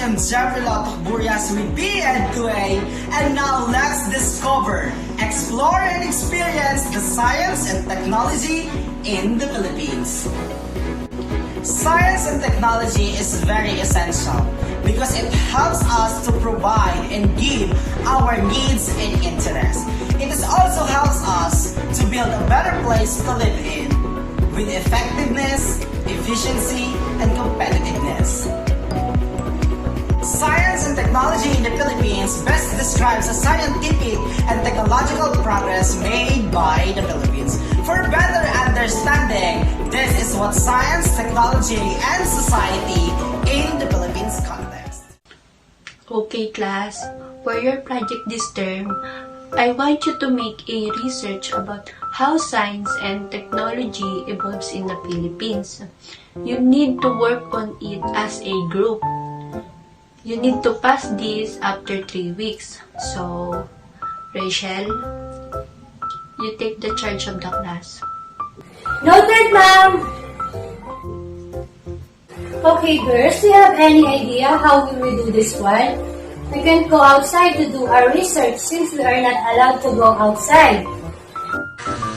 am Jeffrey Burias with B and 2A, and now let's discover, explore, and experience the science and technology in the Philippines. Science and technology is very essential because it helps us to provide and give our needs and interests. It also helps us to build a better place to live in with effectiveness, efficiency, and competitiveness. Science and technology in the Philippines best describes the scientific and technological progress made by the Philippines. For better understanding, this is what science, technology, and society in the Philippines context. Okay class, for your project this term, I want you to make a research about how science and technology evolves in the Philippines. You need to work on it as a group. You need to pass this after 3 weeks. So, Rachel, you take the charge of the class. Noted, ma'am! Okay, girls, do you have any idea how we will do this one? We can go outside to do our research since we are not allowed to go outside.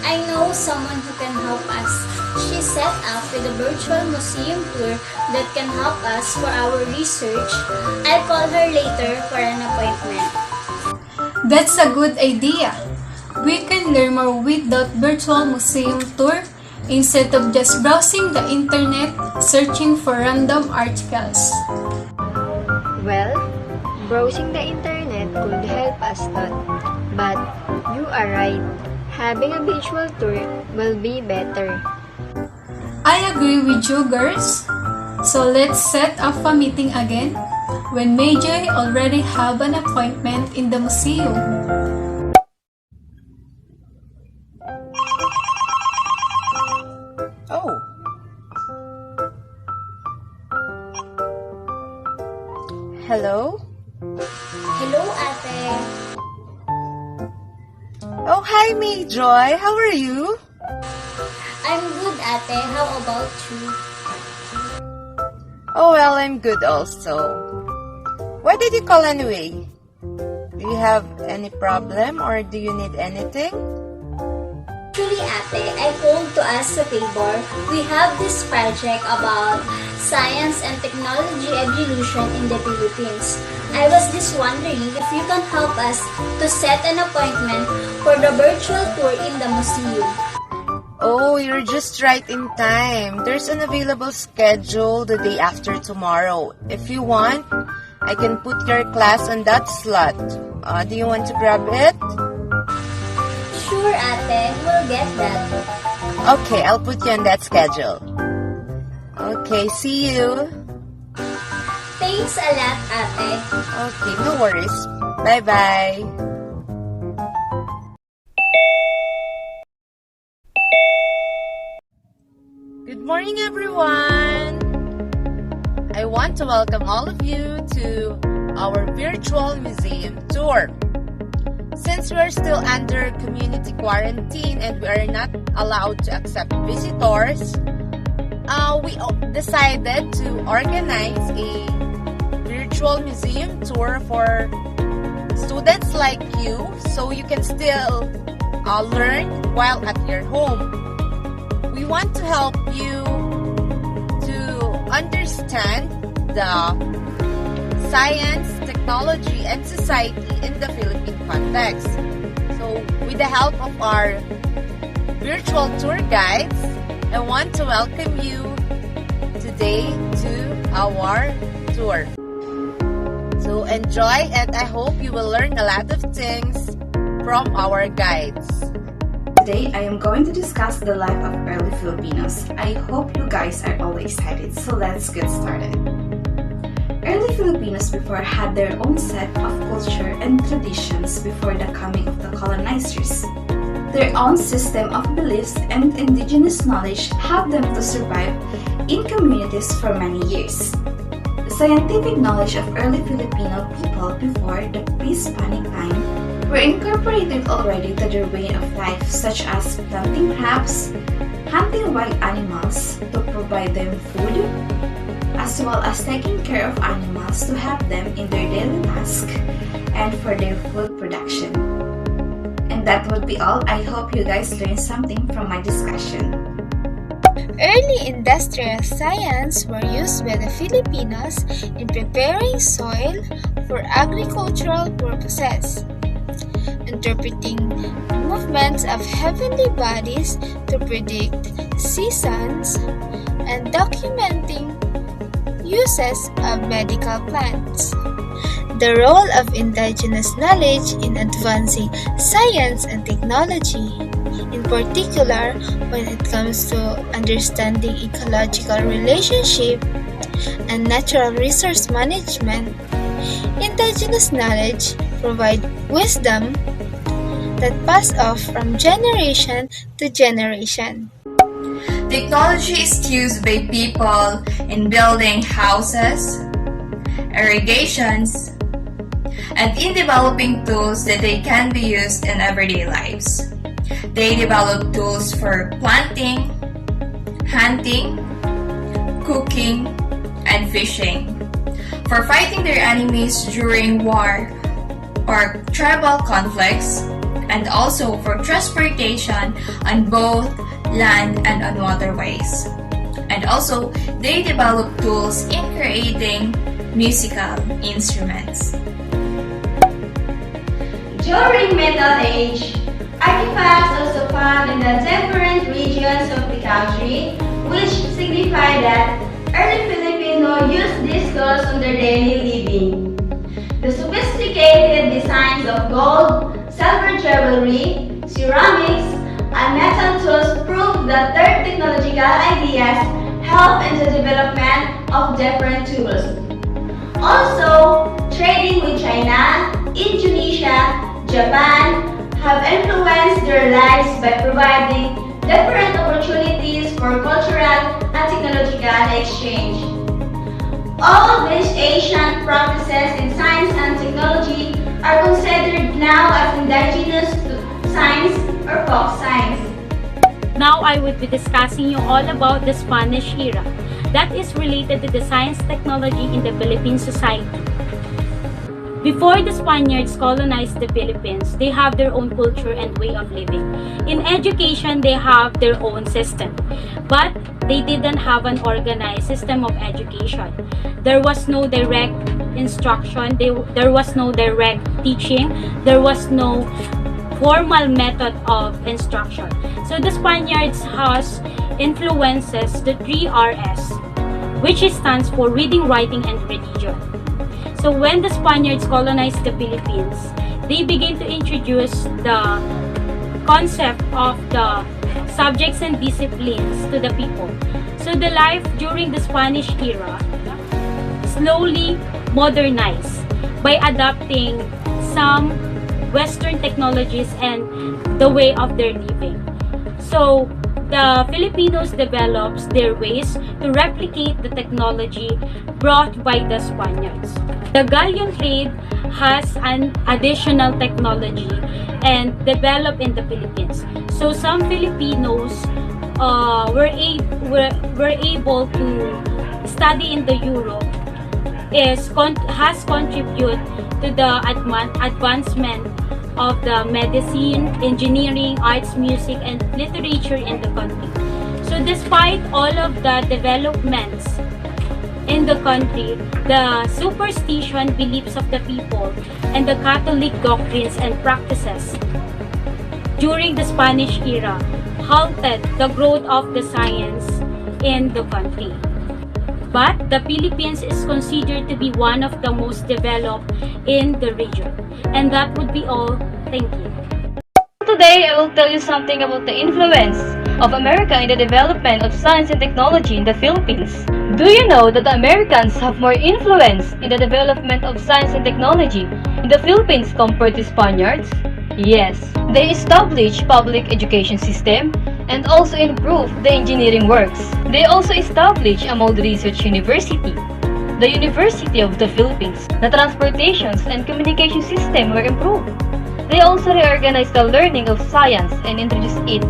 I know someone who can help us. She set up with a virtual museum tour that can help us for our research. I'll call her later for an appointment. That's a good idea. We can learn more with that virtual museum tour instead of just browsing the internet searching for random articles. Well, browsing the internet could help us lot, but you are right. Having a visual tour will be better. I agree with you girls. So let's set up a meeting again when Major already have an appointment in the museum. Oh. Hello? Hello, ate. Oh, hi, May Joy. How are you? I'm good, ate. How about you? Oh, well, I'm good also. Why did you call anyway? Do you have any problem or do you need anything? Actually, ate, I called to ask a favor. We have this project about science and technology evolution in the Philippines. I was just wondering if you can help us to set an appointment for the virtual tour in the museum. Oh, you're just right in time. There's an available schedule the day after tomorrow. If you want, I can put your class on that slot. Do you want to grab it? Sure, ate. We'll get that. Okay, I'll put you on that schedule. Okay, see you. Thanks a lot, ate. Okay, no worries. Bye-bye. Good morning, everyone! I want to welcome all of you to our virtual museum tour. Since we are still under community quarantine and we are not allowed to accept visitors, we decided to organize a virtual museum tour for students like you so you can still learn while at your home. We want to help you to understand the science, technology, and society in the Philippine context. So, with the help of our virtual tour guides, I want to welcome you today to our tour. So, enjoy and I hope you will learn a lot of things from our guides. Today, I am going to discuss the life of early Filipinos. I hope you guys are all excited, so let's get started. Early Filipinos before had their own set of culture and traditions before the coming of the colonizers. Their own system of beliefs and indigenous knowledge helped them to survive in communities for many years. The scientific knowledge of early Filipino people before the pre-Hispanic time were incorporated already to their way of life, such as planting crops, hunting wild animals to provide them food, as well as taking care of animals to help them in their daily task and for their food production. And that would be all. I hope you guys learned something from my discussion. Early industrial science were used by the Filipinos in preparing soil for agricultural purposes, interpreting movements of heavenly bodies to predict seasons, and documenting uses of medical plants. The role of indigenous knowledge in advancing science and technology, in particular when it comes to understanding ecological relationship and natural resource management. Indigenous knowledge provide wisdom that pass off from generation to generation. Technology is used by people in building houses, irrigations, and in developing tools that they can be used in everyday lives. They develop tools for planting, hunting, cooking, and fishing, for fighting their enemies during war or tribal conflicts, and also for transportation on both land and on waterways. And also, they develop tools in creating musical instruments. During Middle Age, artifacts also found in the different regions of the country, which signify that early Filipino used these tools in their daily living. The sophisticated designs of gold, silver jewelry, ceramics, and metal tools prove that their technological ideas help in the development of different tools. Also, trading with China, Indonesia, Japan have influenced their lives by providing different opportunities for cultural and technological exchange. All these ancient practices in science and technology are considered now as indigenous to science or folk science. Now I would be discussing you all about the Spanish era that is related to the science technology in the Philippine society. Before the Spaniards colonized the Philippines, they have their own culture and way of living. In education, they have their own system, but they didn't have an organized system of education. There was no direct instruction, there was no direct teaching, there was no formal method of instruction. So the Spaniards has influences the 3 Rs, which stands for reading, writing, and religion. So when the Spaniards colonized the Philippines, they began to introduce the concept of the subjects and disciplines to the people. So the life during the Spanish era slowly modernized by adopting some Western technologies and the way of their living. So the Filipinos develops their ways to replicate the technology brought by the Spaniards. The galleon trade has an additional technology and developed in the Philippines. So some Filipinos were able to study in the Europe has contributed to the advancement of the medicine, engineering, arts, music, and literature in the country. So despite all of the developments in the country, the superstition beliefs of the people and the Catholic doctrines and practices during the Spanish era halted the growth of the science in the country. But the Philippines is considered to be one of the most developed in the region. And that would be all. Thank you. Today, I will tell you something about the influence of America in the development of science and technology in the Philippines. Do you know that the Americans have more influence in the development of science and technology in the Philippines compared to Spaniards? Yes, they established public education system and also improved the engineering works. They also established a mold research university, the University of the Philippines. The transportations and communication system were improved. They also reorganized the learning of science and introduced it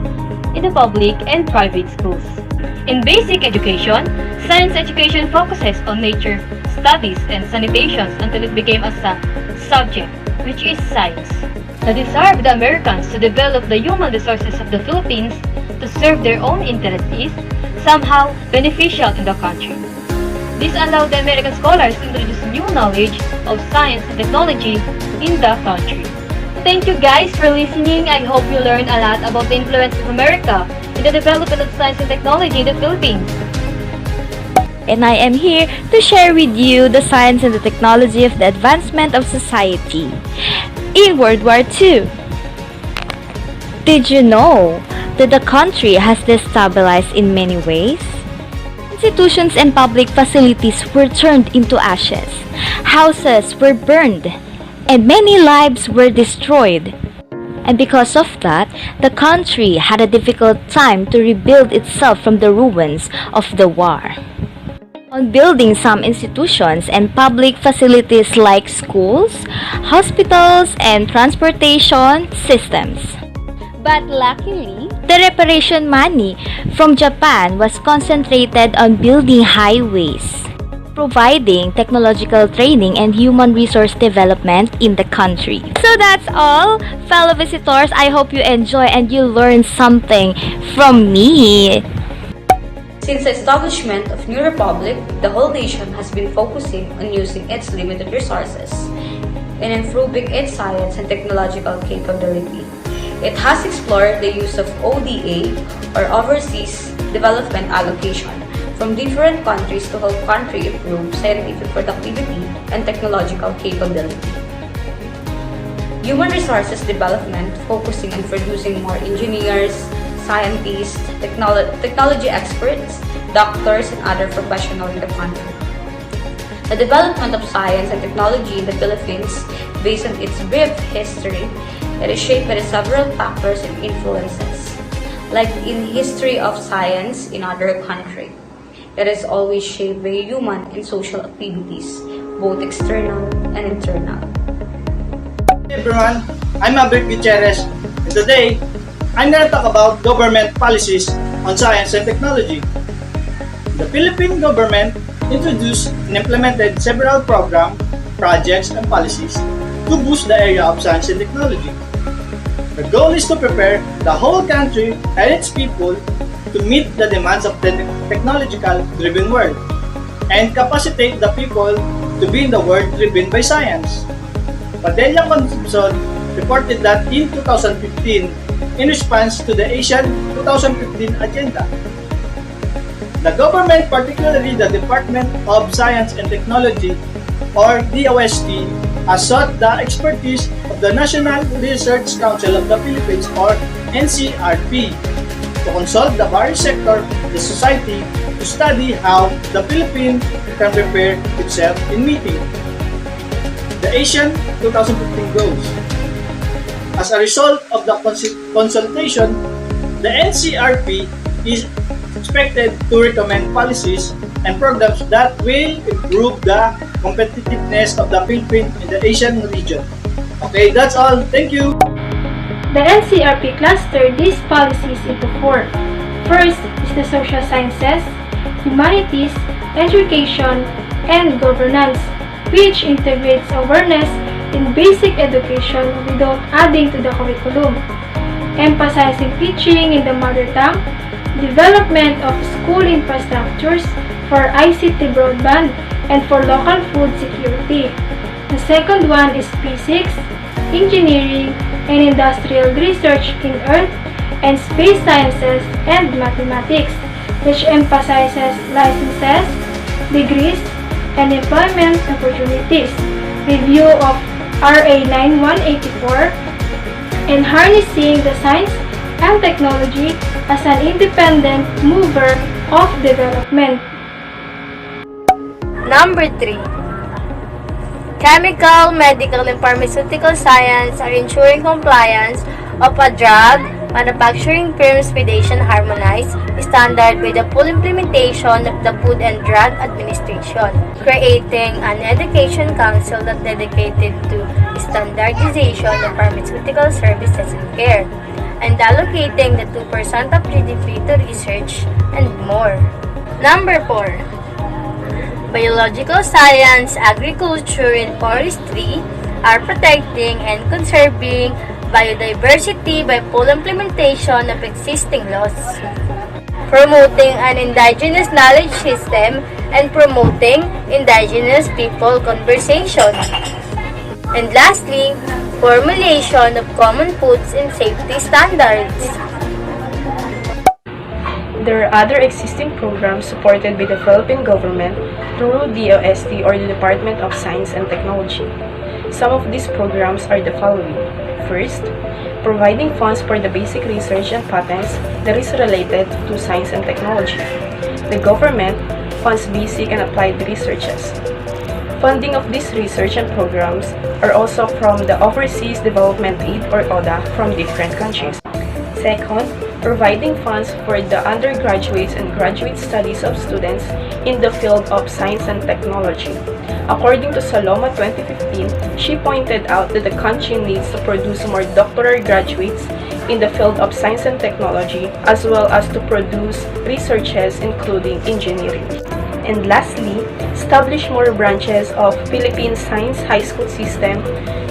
in the public and private schools. In basic education, science education focuses on nature studies and sanitation until it became a subject, which is science. The desire of the Americans to develop the human resources of the Philippines to serve their own interests is somehow beneficial in the country. This allowed the American scholars to introduce new knowledge of science and technology in the country. Thank you guys for listening. I hope you learned a lot about the influence of America in the development of science and technology in the Philippines. And I am here to share with you the science and the technology of the advancement of society in World War II. Did you know that the country has destabilized in many ways? Institutions and public facilities were turned into ashes, houses were burned, and many lives were destroyed. And because of that, the country had a difficult time to rebuild itself from the ruins of the war. On building some institutions and public facilities like schools, hospitals, and transportation systems. But luckily, the reparation money from Japan was concentrated on building highways, providing technological training and human resource development in the country. So that's all, fellow visitors. I hope you enjoy and you learn something from me. Since the establishment of New Republic, the whole nation has been focusing on using its limited resources and improving its science and technological capability. It has explored the use of ODA, or Overseas Development Allocation, from different countries to help country improve scientific productivity and technological capability. Human resources development, focusing on producing more engineers, scientists, technology experts, doctors, and other professionals in the country. The development of science and technology in the Philippines, based on its brief history, it is shaped by several factors and influences. Like in history of science in other countries, it is always shaped by human and social activities, both external and internal. Hey everyone, I'm Albert Gutierrez, and today, I'm going to talk about government policies on science and technology. The Philippine government introduced and implemented several programs, projects, and policies to boost the area of science and technology. The goal is to prepare the whole country and its people to meet the demands of the technological-driven world and capacitate the people to be in the world driven by science. Padilla Concepcion reported that in 2015, in response to the Asian 2015 agenda, the government, particularly the Department of Science and Technology, or DOST, has sought the expertise of the National Research Council of the Philippines, or NCRP, to consult the various sector of the society to study how the Philippines can prepare itself in meeting the Asian 2015 goals. As a result of the consultation, the NCRP is expected to recommend policies and programs that will improve the competitiveness of the Philippines in the Asian region. Okay, that's all. Thank you. The NCRP clustered these policies into four. First is the social sciences, humanities, education, and governance, which integrates awareness in basic education without adding to the curriculum, emphasizing teaching in the mother tongue, development of school infrastructures for ICT broadband and for local food security. The second one is physics, engineering, and industrial research in earth and space sciences and mathematics, which emphasizes licenses, degrees, and employment opportunities. Review of RA 9184 and harnessing the science and technology as an independent mover of development. Number 3. Chemical, medical, and pharmaceutical science are ensuring compliance of a drug manufacturing firm's Federation harmonized standard with the full implementation of the Food and Drug Administration, creating an education council that dedicated to standardization of pharmaceutical services and care, and allocating the 2% of GDP to research and more. Number 4. Biological science, agriculture, and forestry are protecting and conserving biodiversity by full implementation of existing laws, promoting an indigenous knowledge system, and promoting indigenous people conversation. And lastly, formulation of common foods and safety standards. There are other existing programs supported by the Philippine government through DOST or the Department of Science and Technology. Some of these programs are the following. First, providing funds for the basic research and patents that is related to science and technology. The government funds basic and applied researches. Funding of these research and programs are also from the Overseas Development Aid or ODA from different countries. Second, providing funds for the undergraduates and graduate studies of students in the field of science and technology. According to Saloma 2015, she pointed out that the country needs to produce more doctoral graduates in the field of science and technology, as well as to produce researches including engineering. And lastly, establish more branches of Philippine Science High School system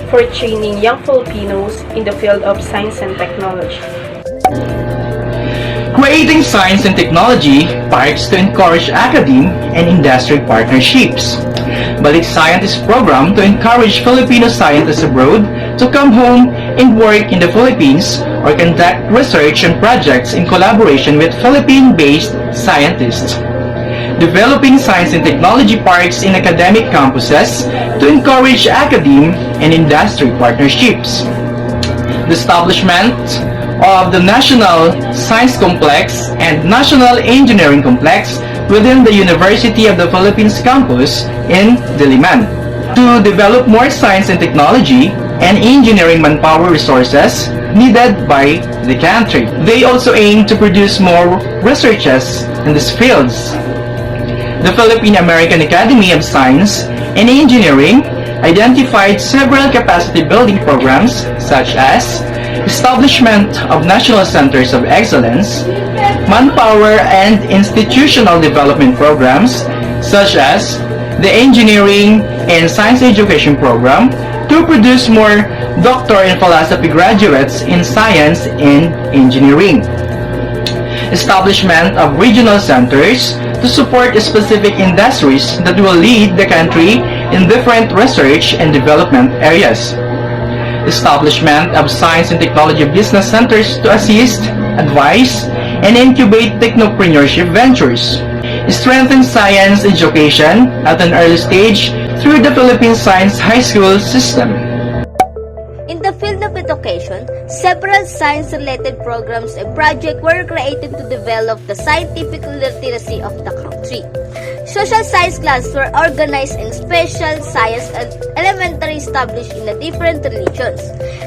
for training young Filipinos in the field of science and technology. Creating science and technology parks to encourage academe and industry partnerships. Balik Scientist program to encourage Filipino scientists abroad to come home and work in the Philippines or conduct research and projects in collaboration with Philippine-based scientists. Developing science and technology parks in academic campuses to encourage academe and industry partnerships. The establishment of the National Science Complex and National Engineering Complex within the University of the Philippines campus in Diliman to develop more science and technology and engineering manpower resources needed by the country. They also aim to produce more researchers in these fields. The Philippine-American Academy of Science and Engineering identified several capacity building programs such as establishment of national centers of excellence, manpower and institutional development programs such as the Engineering and Science Education Program to produce more doctor and philosophy graduates in science and engineering. Establishment of regional centers to support specific industries that will lead the country in different research and development areas. Establishment of science and technology business centers to assist, advise, and incubate technopreneurship ventures. Strengthen science education at an early stage through the Philippine Science High School system. In the field of education, several science-related programs and projects were created to develop the scientific literacy of the country. Social science classes were organized in special science and elementary established in the different religions.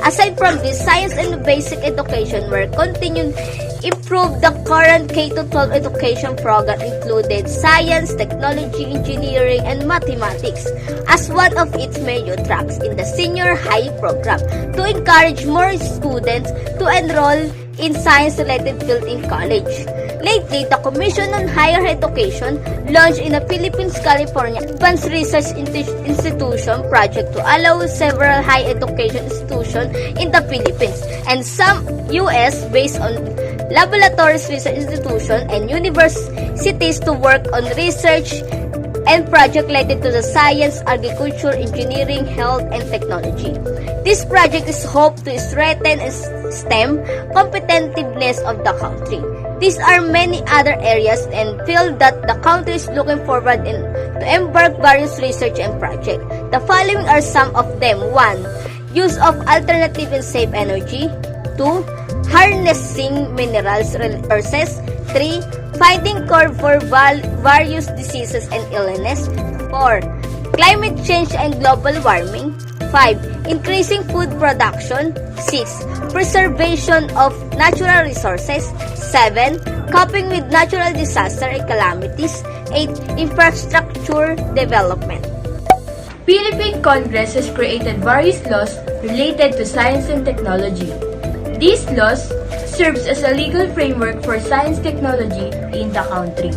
Aside from this, science and basic education were continued improved. The current K-12 education program included science, technology, engineering, and mathematics as one of its major tracks in the senior high program to encourage more students to enroll in science-related field in college. Lately, the Commission on Higher Education launched in the Philippines, California Advanced Research Institution project to allow several higher education institutions in the Philippines and some U.S. based on laboratories, research institutions, and universities to work on research and projects related to the science, agriculture, engineering, health, and technology. This project is hoped to strengthen STEM competitiveness of the country. These are many other areas and fields that the country is looking forward to embark various research and projects. The following are some of them. 1. Use of alternative and safe energy. 2. Harnessing minerals resources. 3. Finding cure for various diseases and illness. 4. Climate change and global warming. 5. Increasing food production. 6. Preservation of natural resources. 7. Coping with natural disaster and calamities. 8. Infrastructure development. Philippine Congress has created various laws related to science and technology. These laws serves as a legal framework for science technology in the country.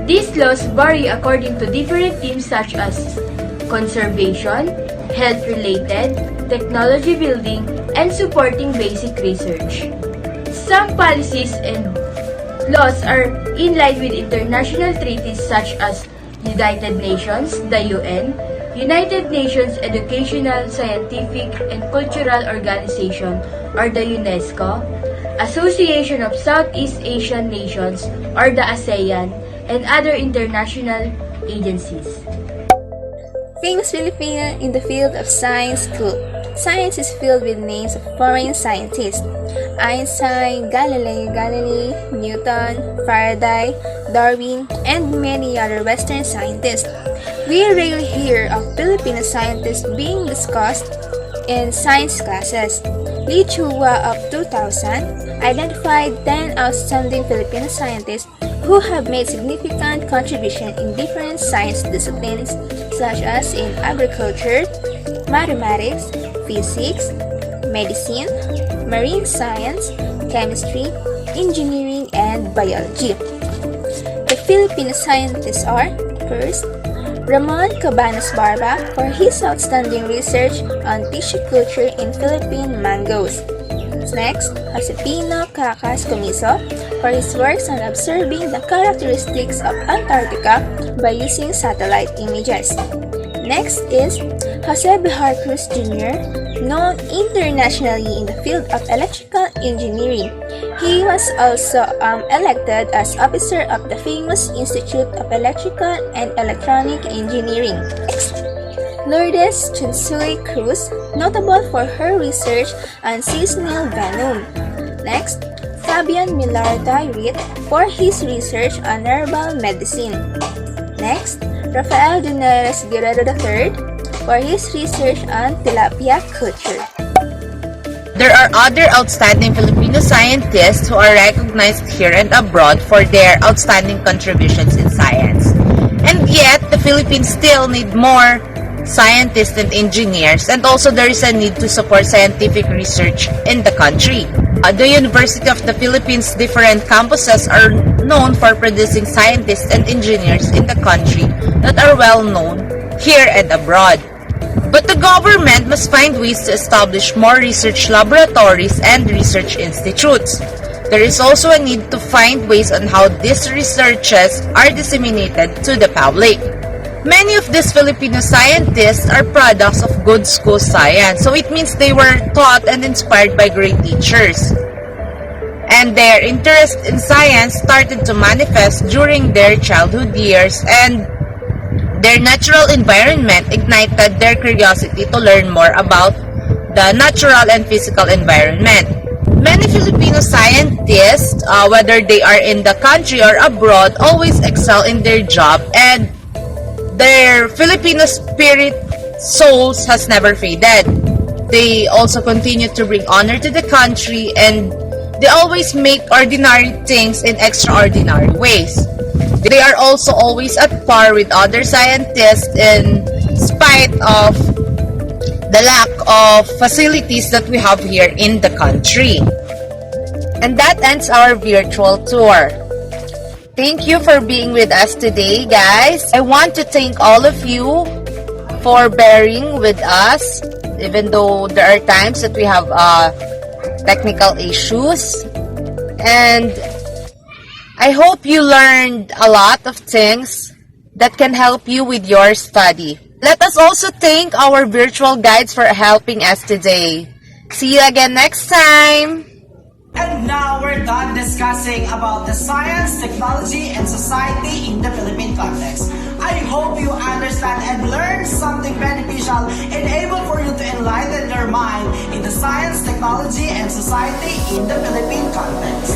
These laws vary according to different themes such as conservation, health-related, technology building, and supporting basic research. Some policies and laws are in line with international treaties such as United Nations, the UN, United Nations Educational, Scientific, and Cultural Organization or the UNESCO, Association of Southeast Asian Nations or the ASEAN, and other international agencies. Famous Filipino in the field of science school. Science is filled with names of foreign scientists. Einstein, Galileo Galilei, Newton, Faraday, Darwin, and many other Western scientists. We rarely hear of Filipino scientists being discussed in science classes. Lee Chua of 2000 identified 10 outstanding Filipino scientists who have made significant contribution in different science disciplines such as in agriculture, mathematics, physics, medicine, marine science, chemistry, engineering, and biology. The Filipino scientists are, first, Ramon Cabanas Barba for his outstanding research on tissue culture in Philippine mangoes. Next, Josepino Cacas Comiso for his works on observing the characteristics of Antarctica by using satellite images. Next is Jose Behar Cruz Jr., known internationally in the field of electrical engineering. He was also elected as officer of the famous Institute of Electrical and Electronic Engineering. Next, Lourdes Chunsui Cruz, notable for her research on seasonal venom. Next, Fabian Millar Dairit for his research on herbal medicine. Next, Rafael Duneres Guerrero III for his research on tilapia culture. There are other outstanding Filipino scientists who are recognized here and abroad for their outstanding contributions in science. And yet, the Philippines still need more scientists and engineers, and also there is a need to support scientific research in the country. The University of the Philippines' different campuses are known for producing scientists and engineers in the country that are well known here and abroad. But the government must find ways to establish more research laboratories and research institutes. There is also a need to find ways on how these researches are disseminated to the public. Many of these Filipino scientists are products of good school science, so it means they were taught and inspired by great teachers. And their interest in science started to manifest during their childhood years, and their natural environment ignited their curiosity to learn more about the natural and physical environment. Many Filipino scientists, whether they are in the country or abroad, always excel in their job, and their Filipino spirit souls has never faded. They also continue to bring honor to the country, and they always make ordinary things in extraordinary ways. They are also always at par with other scientists in spite of the lack of facilities that we have here in the country. And that ends our virtual tour. Thank you for being with us today, guys. I want to thank all of you for bearing with us, even though there are times that we have technical issues. And I hope you learned a lot of things that can help you with your study. Let us also thank our virtual guides for helping us today. See you again next time! And now we're done discussing about the science, technology, and society in the Philippine context. I hope you understand and learn something beneficial and able for you to enlighten your mind in the science, technology, and society in the Philippine context.